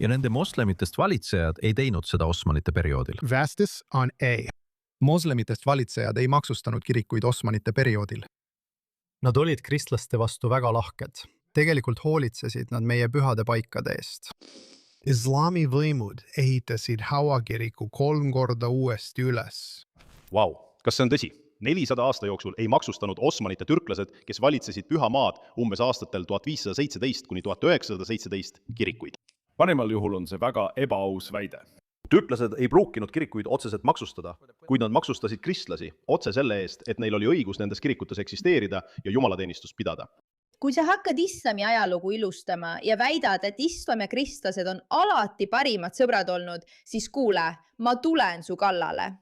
ja nende moslemitest valitsejad ei teinud seda Osmanite perioodil. Vastus on A. Moslemitest valitsejad ei maksustanud kirikuid Osmanite perioodil. Nad olid kristlaste vastu väga lahked. Tegelikult hoolitsesid nad meie pühade paikade eest. Islami võimud ehitasid Hawa kiriku 3 korda uuesti üles. Vau, kas see on tõsi? 400 aasta jooksul ei maksustanud Osmanite türklased, kes valitsesid püha maad umbes aastatel 1517 kuni 1917 kirikuid. Parimal juhul on see väga ebaaus väide. Türklased ei pruukinud kirikuid otseselt maksustada, kuid nad maksustasid kristlasi otse selle eest, et neil oli õigus nendes kirikutes eksisteerida ja jumalateenistust pidada. Kui sa hakkad islami ajalugu ilustama ja väidad, et islam ja kristlased on alati parimad sõbrad olnud, siis kuule, ma tulen su kallale.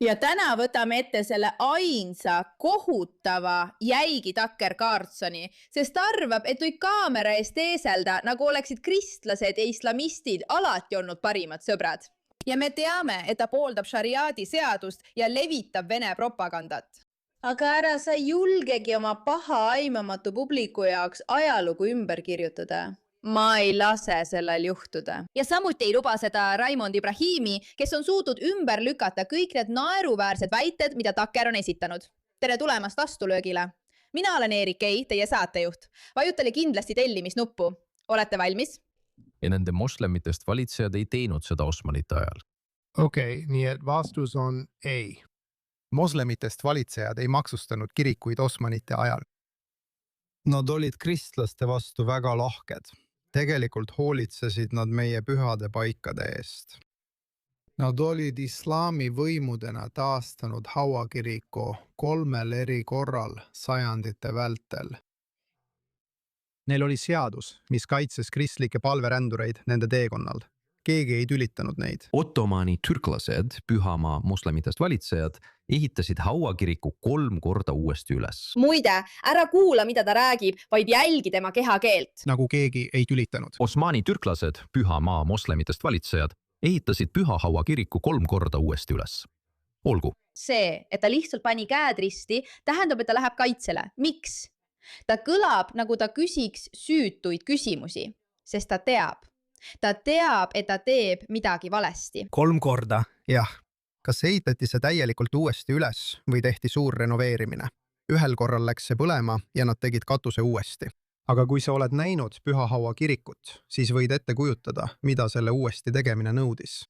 Ja täna võtame ette selle ainsa kohutava jäigi Tucker Carlsoni, sest arvab, et võib kaamera eest teeselda, nagu oleksid kristlased ja islamistid alati olnud parimad sõbrad. Ja me teame, et ta pooldab šariaadi seadust ja levitab Vene propagandat. Aga ära sa julgegi oma paha aimamatu publiku jaoks ajalugu ümber kirjutada. Ma ei lase sellel juhtuda. Ja samuti ei luba seda Raimond Ibrahimi, kes on suutnud ümber lükata kõik need naeruväärsed väited, mida Tucker on esitanud. Tere tulemast vastulöögile. Mina olen Erik Ei, teie saatejuht. Vajutale kindlasti tellimisnuppu. Olete valmis? Ja nende moslemitest valitsejad ei teinud seda Osmanite ajal. Okei, nii et vastus on A. Moslemitest valitsejad ei maksustanud kirikuid Osmanite ajal. Nad olid kristlaste vastu väga lahked. Tegelikult hoolitsesid nad meie pühade paikade eest. Nad olid islami võimudena taastanud Hawa kiriku 3 eri korral sajandite vältel. Neil oli seadus, mis kaitses kristlikke palverändureid nende teekonnal. Keegi ei tülitanud neid. Ottomani türklased, pühamaa moslemitest valitsejad, ehitasid Hawa kiriku 3 korda uuesti üles. Muide, ära kuula, mida ta räägib, vaid jälgi tema kehakeelt. Nagu keegi ei tülitanud. Osmani türklased, pühamaa moslemitest valitsejad, ehitasid püha Hawa kiriku 3 korda uuesti üles. Olgu. See, et ta lihtsalt pani käed risti, tähendab, et ta läheb kaitsele. Miks? Ta kõlab, nagu ta küsiks süütuid küsimusi, sest ta teab. Ta teab, et ta teeb midagi valesti. 3 korda, jah. Kas ehitati see täielikult uuesti üles või tehti suur renoveerimine? Ühel korral läks see põlema ja nad tegid katuse uuesti. Aga kui sa oled näinud püha Hawa kirikut, siis võid ette kujutada, mida selle uuesti tegemine nõudis.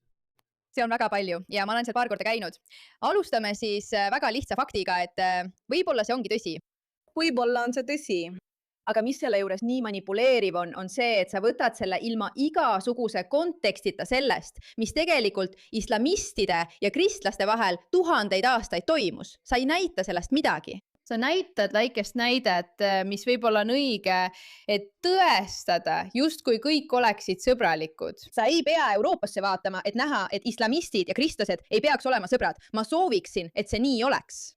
See on väga palju ja ma olen seal paar korda käinud. Alustame siis väga lihtsa faktiga, et võib-olla see ongi tõsi. Võib-olla on see tõsi. Aga mis selle juures nii manipuleeriv on see, et sa võtad selle ilma igasuguse kontekstita sellest, mis tegelikult islamistide ja kristlaste vahel 1000 aastaid toimus. Sa ei näita sellest midagi. Sa näitad väikest näidet, mis võib-olla on õige, et tõestada, justkui kõik oleksid sõbralikud. Sa ei pea Euroopasse vaatama, et näha, et islamistid ja kristlased ei peaks olema sõbrad. Ma sooviksin, et see nii oleks.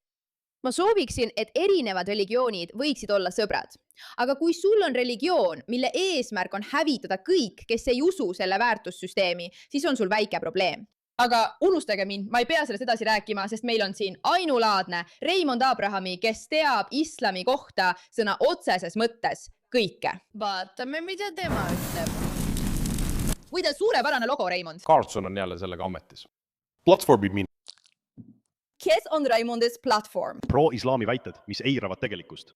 Ma sooviksin, et erinevad religioonid võiksid olla sõbrad. Aga kui sul on religioon, mille eesmärk on hävitada kõik, kes ei usu selle väärtussüsteemi, siis on sul väike probleem. Aga unustage mind, ma ei pea sellest edasi rääkima, sest meil on siin ainulaadne Raimond Abrahami, kes teab islami kohta sõna otseses mõttes kõike. Vaatame, mida tema ütleb. Võida suurepärane logo, Raimond. Carlson on jälle sellega ametis. Platvormi min. Kes on Raimondis platvorm? Pro-islami väited, mis eiravad tegelikkust.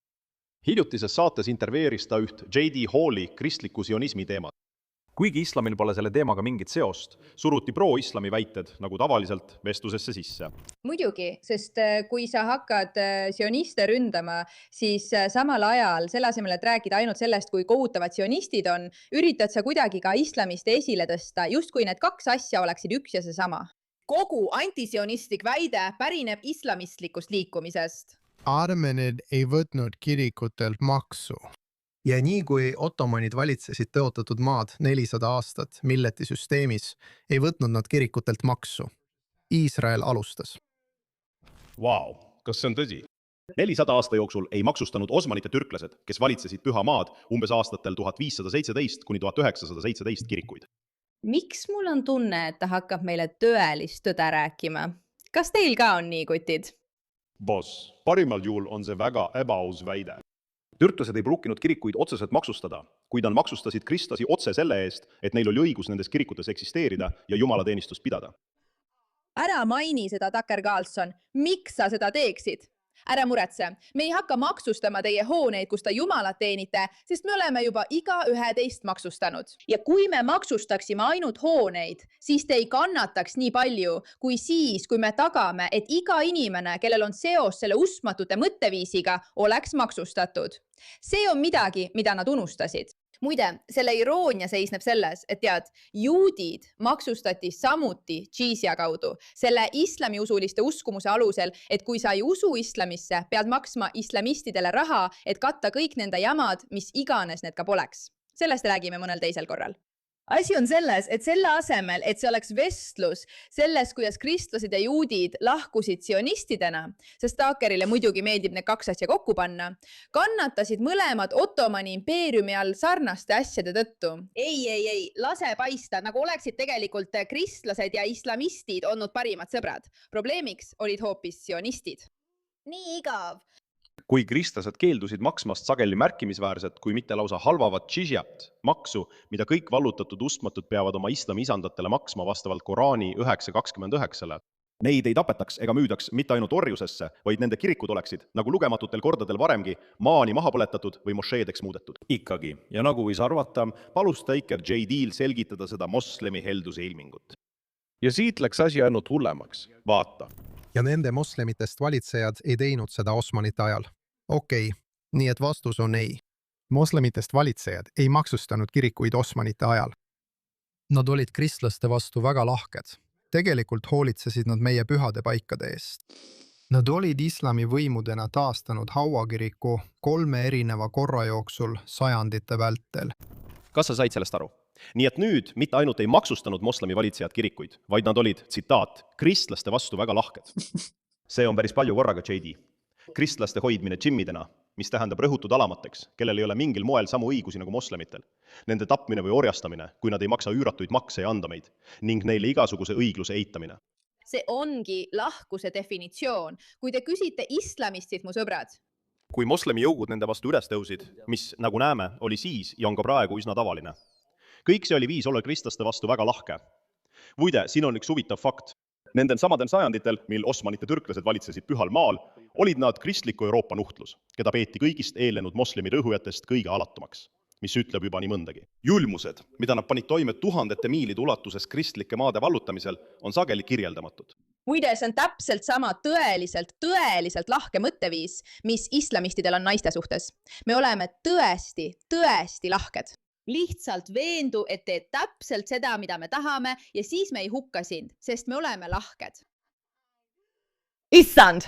Hiljutises saates intervjueeris ta üht J.D. Halli kristliku sionismi teemat. Kuigi islamil pole selle teemaga mingit seost, suruti pro-islami väited nagu tavaliselt vestlusesse sisse. Muidugi, sest kui sa hakkad sioniste ründama, siis samal ajal, selle asemel, et rääkida ainult sellest, kui kohutavad sionistid on, üritad sa kuidagi ka islamiste esile tõsta, justkui need 2 asja oleksid üks ja see sama. Kogu antisionistlik väide pärineb islamistlikust liikumisest. Armenid ei võtnud kirikutelt maksu. Ja nii kui ottomanid valitsesid tõotatud maad 400 aastat milletisüsteemis, ei võtnud nad kirikutelt maksu. Iisrael alustas. Vau, kas see on tõsi? 400 aasta jooksul ei maksustanud osmanite türklased, kes valitsesid püha maad umbes aastatel 1517 kuni 1917 kirikuid. Miks mul on tunne, et ta hakkab meile tõelist tõde rääkima? Kas teil ka on nii, kutid? Boss, parimal juhul on see väga ebaaus väide. Türklased ei pruukinud kirikuid otseselt maksustada, kuid nad maksustasid kristlasi otse selle eest, et neil oli õigus nendes kirikutes eksisteerida ja jumalateenistust pidada. Ära maini seda, Tucker Carlson. Miks sa seda teeksid? Ära muretse, me ei hakka maksustama teie hooneid, kus te jumalat teenite, sest me oleme juba iga 11 maksustanud. Ja kui me maksustaksime ainult hooneid, siis te ei kannataks nii palju kui siis, kui me tagame, et iga inimene, kellel on seos selle uskmatute mõtteviisiga, oleks maksustatud. See on midagi, mida nad unustasid. Muide, selle iroonia seisneb selles, et tead, juudid maksustati samuti džiizia kaudu, selle islamiusuliste uskumuse alusel, et kui sa ei usu islamisse, pead maksma islamistidele raha, et katta kõik nende jamad, mis iganes need ka poleks. Sellest räägime mõnel teisel korral. Asi on selles, et selle asemel, et see oleks vestlus selles, kuidas kristlased ja juudid lahkusid sionistidena, sest Tuckerile muidugi meeldib need kaks asja kokku panna, kannatasid mõlemad Ottomani impeeriumi all sarnaste asjade tõttu. Ei, lase paista, nagu oleksid tegelikult kristlased ja islamistid olnud parimad sõbrad. Probleemiks olid hoopis sionistid. Nii igav. Kui kristlased keeldusid maksmast sageli märkimisväärset, kui mitte lausa halvavat džižiat, maksu, mida kõik vallutatud uskmatud peavad oma islami isandatele maksma vastavalt Koraani 9.29. Neid ei tapetaks ega müüdaks mitte ainult orjusesse, vaid nende kirikud oleksid, nagu lugematutel kordadel varemgi, maani maha põletatud või mošeedeks muudetud. Ikkagi, ja nagu võis arvata, palus Taker JD-l selgitada seda moslemi helduse ilmingut. Ja siit läks asi ainult hullemaks. Vaata. Ja nende moslemitest valitsejad ei teinud seda Osmanite ajal. Okei, nii et vastus on ei. Moslemitest valitsejad ei maksustanud kirikuid Osmanite ajal. Nad olid kristlaste vastu väga lahked. Tegelikult hoolitsesid nad meie pühade paikade eest. Nad olid islami võimudena taastanud Haua kiriku 3 erineva korra jooksul sajandite vältel. Kas sa said sellest aru? Nii et nüüd mitte ainult ei maksustanud moslemi valitsejad kirikuid, vaid nad olid, tsitaat, kristlaste vastu väga lahked. See on päris palju korraga, JD. Kristlaste hoidmine džimmidena, mis tähendab rõhutud alamateks, kellel ei ole mingil moel samu õigusi nagu moslemitel. Nende tapmine või orjastamine, kui nad ei maksa üüratuid makse ja andameid, ning neile igasuguse õigluse eitamine. See ongi lahkuse definitsioon. Kui te küsite islamistid, mu sõbrad. Kui moslemi jõugud nende vastu üles tõusid, mis, nagu näeme, oli siis ja on ka praegu üsna tavaline. Kõik see oli viis olla kristlaste vastu väga lahke. Muide, siin on üks huvitav fakt. Nendel samadel sajanditel, mil osmanite türklased valitsesid pühal maal, olid nad kristliku Euroopa nuhtlus, keda peeti kõigist eelnenud moslemi rõhujatest kõige alatumaks, mis ütleb juba nii mõndagi. Julmused, mida nad panid toime tuhandete miilide ulatuses kristlike maade vallutamisel, on sageli kirjeldamatud. Muide, see on täpselt sama tõeliselt lahke mõtteviis, mis islamistidel on naiste suhtes. Me oleme tõesti lahked. Lihtsalt veendu, et teed täpselt seda, mida me tahame ja siis me ei hukka sind, sest me oleme lahked. Issand!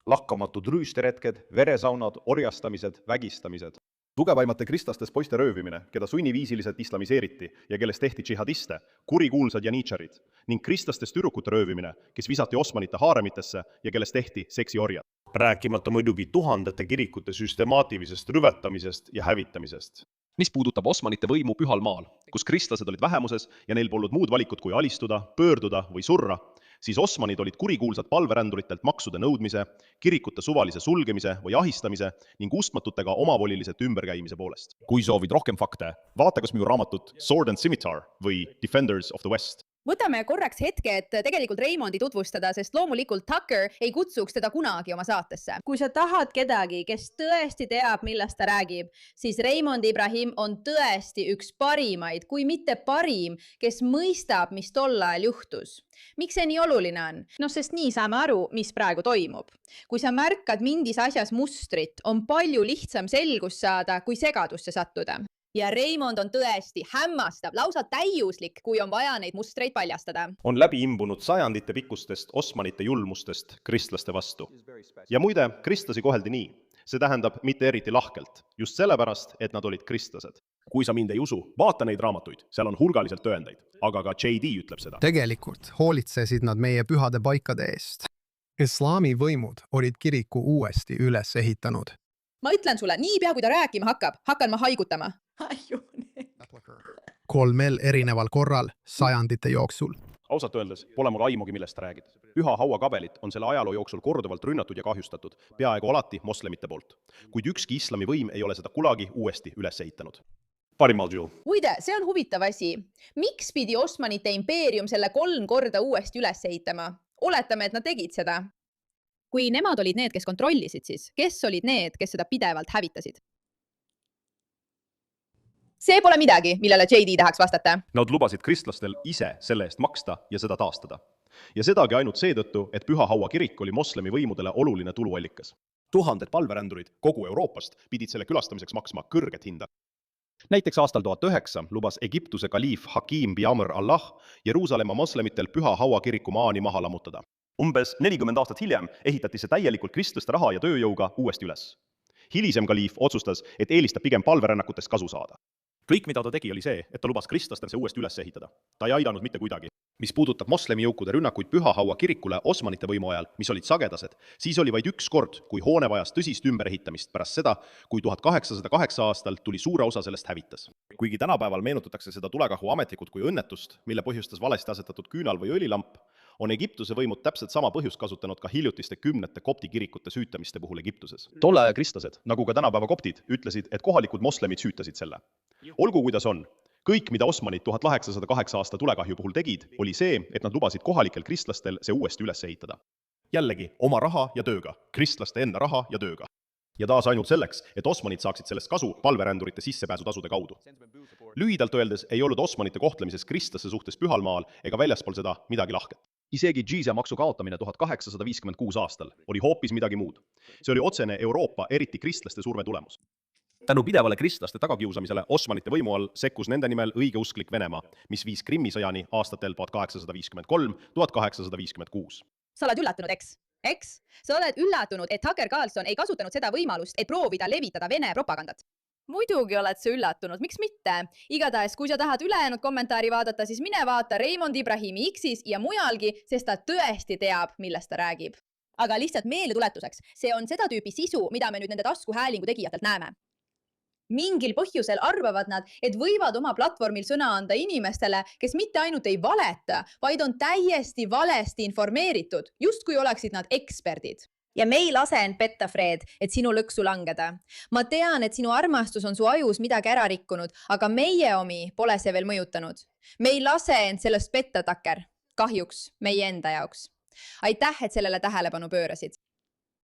Lakkamatud rüüsteretked, veresaunad, orjastamised, vägistamised. Tugevaimate kristlastest poiste röövimine, keda sunniviisiliselt islamiseeriti ja kellest tehti džihadiste, kurikuulsad janiitšarid, ning kristlastest tüdrukute röövimine, kes visati osmanite haaremitesse ja kellest tehti seksiorjad. Rääkimata muidugi tuhandete kirikute süstemaatilisest rüvetamisest ja hävitamisest. Mis puudutab osmanite võimu pühal maal, kus kristlased olid vähemuses ja neil polnud muud valikut kui alistuda, pöörduda või surra, siis osmanid olid kurikuulsad palveränduritelt maksude nõudmise, kirikute suvalise sulgemise või ahistamise ning uskmatutega omavoliliselt ümberkäimise poolest. Kui soovid rohkem fakte, vaata kas minu raamatut Sword and Scimitar või Defenders of the West. Võtame korraks hetke, et tegelikult Raymondi tutvustada, sest loomulikult Tucker ei kutsuks teda kunagi oma saatesse. Kui sa tahad kedagi, kes tõesti teab, millest ta räägib, siis Raymond Ibrahim on tõesti üks parimaid, kui mitte parim, kes mõistab, mis tol ajal juhtus. Miks see nii oluline on? Sest nii saame aru, mis praegu toimub. Kui sa märkad mingis asjas mustrit, on palju lihtsam selgust saada, kui segadusse sattuda. Ja Raymond on tõesti hämmastav, lausa täiuslik, kui on vaja neid mustreid paljastada. On läbi imbunud sajandite pikkustest osmanite julmustest kristlaste vastu. Ja muide, kristlasi koheldi nii. See tähendab mitte eriti lahkelt, just sellepärast, et nad olid kristlased. Kui sa mind ei usu, vaata neid raamatuid, seal on hulgaliselt tõendeid, aga ka JD ütleb seda. Tegelikult hoolitsesid nad meie pühade paikade eest. Islami võimud olid kiriku uuesti üles ehitanud. Ma ütlen sulle, niipea kui ta rääkima hakkab, hakkan ma haigutama. 3 erineval korral sajandite jooksul. ausalt öeldes pole mul aimugi, millest räägid. Püha haua kabelit on selle ajaloo jooksul korduvalt rünnatud ja kahjustatud, peaaegu alati moslemite poolt. Kuid ükski islami võim ei ole seda kunagi uuesti üles ehitanud. Parimal juhul. Muide, see on huvitav asi. Miks pidi Osmanite impeerium selle 3 korda uuesti üles ehitama? Oletame, et nad tegid seda. Kui nemad olid need, kes kontrollisid, siis kes olid need, kes seda pidevalt hävitasid? See pole midagi, millele JD tahaks vastata. Nad lubasid kristlastel ise selle eest maksta ja seda taastada. Ja sedagi ainult seetõttu, et Püha Haua kirik oli moslemi võimudele oluline tuluallikas. Tuhanded palverändurid kogu Euroopast pidid selle külastamiseks maksma kõrget hinda. Näiteks aastal 1009 lubas Egiptuse kaliif Hakim bi Amr Allah Jeruusalemma moslemitel Püha Haua kiriku maani maha lammutada. Umbes 40 aastat hiljem ehitati see täielikult kristlaste raha ja tööjõuga uuesti üles. Hilisem kaliif otsustas, et eelistab pigem palverännakutest kasu saada. Kõik, mida ta tegi, oli see, et ta lubas kristlastel see uuesti üles ehitada. Ta ei aidanud mitte kuidagi. Mis puudutab moslemi jõukude rünnakuid Püha Haua kirikule Osmanite võimu ajal, mis olid sagedased, siis oli vaid üks kord, kui hoone vajas tõsist ümberehitamist pärast seda, kui 1808 aastal tuli suure osa sellest hävitas. Kuigi tänapäeval meenutatakse seda tulekahju ametlikult kui õnnetust, mille põhjustas valesti asetatud küünal või õlilamp, on Egiptuse võimud täpselt sama põhjust kasutanud ka hiljutiste 10 kopti kirikute süütamiste puhul Egiptuses. Tolle aja kristlased, nagu ka tänapäeva koptid, ütlesid, et kohalikud moslemid süütasid selle. Olgu kuidas on, kõik, mida Osmanid 1808 aasta tulekahju puhul tegid, oli see, et nad lubasid kohalikel kristlastel see uuesti üles ehitada. Jällegi, oma raha ja tööga, kristlaste enda raha ja tööga. Ja taas ainult selleks, et Osmanid saaksid sellest kasu palverändurite sissepääsutasude kaudu. Lühidalt öeldes ei olnud Osmanite kohtlemises kristlaste suhtes pühal maal ega väljaspool seda midagi lahket. Isegi džiizia maksu kaotamine 1856 aastal oli hoopis midagi muud. See oli otsene Euroopa, eriti kristlaste surve tulemus. Tänu pidevale kristlaste tagakiusamisele Osmanite võimu all sekkus nende nimel õigeusklik Venemaa, mis viis Krimmi sõjani aastatel 1853-1856. Sa oled üllatunud, eks? Eks? Sa oled üllatunud, et Tucker Carlson ei kasutanud seda võimalust, et proovida levitada Vene propagandat. Muidugi oled sa üllatunud, miks mitte? Igatahes, kui sa tahad ülejäänud kommentaari vaadata, siis mine vaata Raymond Ibrahimi X-is ja mujalgi, sest ta tõesti teab, millest ta räägib. Aga lihtsalt meeldetuletuseks, see on seda tüüpi sisu, mida me nüüd nende taskuhäälingu tegijatelt näeme. Mingil põhjusel arvavad nad, et võivad oma platvormil sõna anda inimestele, kes mitte ainult ei valeta, vaid on täiesti valesti informeeritud, just kui oleksid nad eksperdid. Ja me ei lase end petta, Fred, et sinu lõksu langeda. Ma tean, et sinu armastus on su ajus midagi ära rikkunud, aga meie omi pole see veel mõjutanud. Me ei lase end sellest petta, Tucker. Kahjuks meie enda jaoks. Aitäh, et sellele tähelepanu pöörasid.